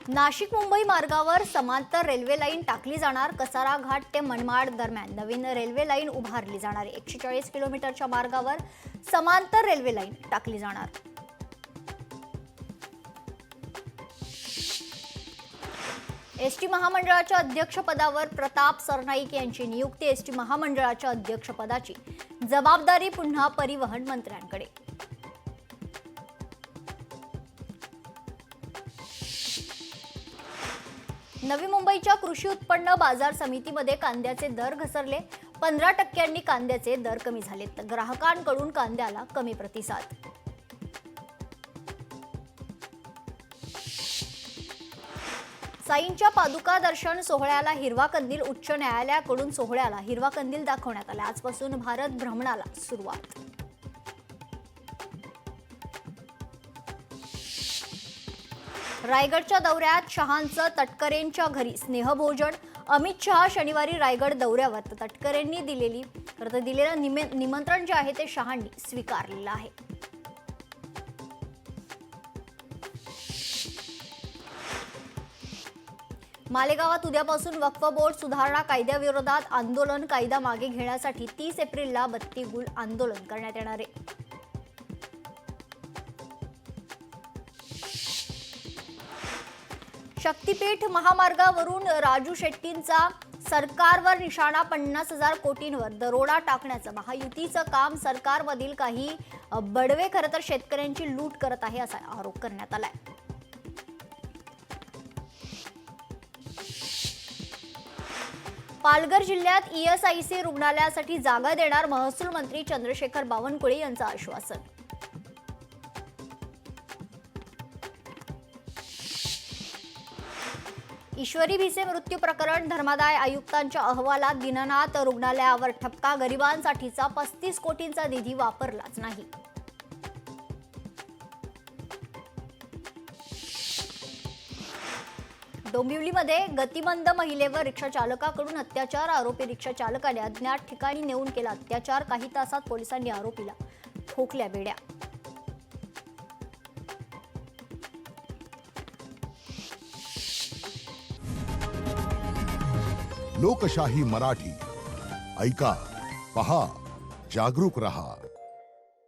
नाशिक मुंबई मार्गावर समांतर railway line टाकली जाणार। कसारा घाट ते मनमाड दरम्यान नवीन रेल्वे लाईन उभारली जाणार। 140 किलोमीटरच्या मार्गावर समांतर रेल्वे लाईन टाकली जाणार। एसटी महामंडळाच्या अध्यक्षपदावर प्रताप सरनाईक यांची नियुक्ती। एसटी महामंडळाच्या अध्यक्षपदाची जबाबदारी पुन्हा परिवहन मंत्र्यांकडे। नवी मुंबईच्या कृषी उत्पन्न बाजार समितीमध्ये कांद्याचे दर घसरले। 15% कांद्याचे दर कमी झालेत। ग्राहकांकडून कांद्याला कमी प्रतिसाद। साईंच्या पादुका दर्शन सोहळ्याला हिरवा कंदील। उच्च न्यायालयाकडून सोहळ्याला हिरवा कंदील दाखवण्यात आला। आजपासून भारत भ्रमणाला सुरुवात। रायगडच्या दौऱ्यात शहांचं तटकरेंच्या घरी स्नेहभोजन। अमित शहा शनिवारी रायगड दौऱ्यावर। तटकरेंनी दिलेलं निमंत्रण जे आहे ते शहांनी स्वीकारलेलं आहे। मालेगावात उद्यापासून वक्फ बोर्ड सुधारणा कायद्याविरोधात आंदोलन। कायदा मागे घेण्यासाठी 30 एप्रिलला बत्ती गुल आंदोलन करण्यात येणार आहे। शक्तीपीठ महामार्गावरून राजू शेट्टींचा सरकारवर निशाणा। 50,000 कोटींवर दरोडा टाकण्याचं महायुतीचं काम। सरकारमधील काही बडवे खरं तर शेतकऱ्यांची लूट करत आहे असा आरोप करण्यात आलाय। पालघर जिल्ह्यात ईएसआयसी रुग्णालयासाठी जागा देणार। महसूल मंत्री चंद्रशेखर बावनकुळे यांचं आश्वासन। ईश्वरी भिसे मृत्यू प्रकरण धर्मादाय आयुक्तांच्या अहवालात दीनानाथ रुग्णालयावर ठपका। गरिबांसाठीचा 35 कोटींचा निधी वापरलाच नाही। डोंबिवलीमध्ये गतिमंद महिलेवर रिक्षा चालकाकडून अत्याचार। आरोपी रिक्षा चालकाने अज्ञात ठिकाणी नेऊन केला अत्याचार। काही तासात पोलिसांनी आरोपीला ठोकल्या बेड्या। लोकशाही मराठी ऐका, पहा, जागरूक रहा।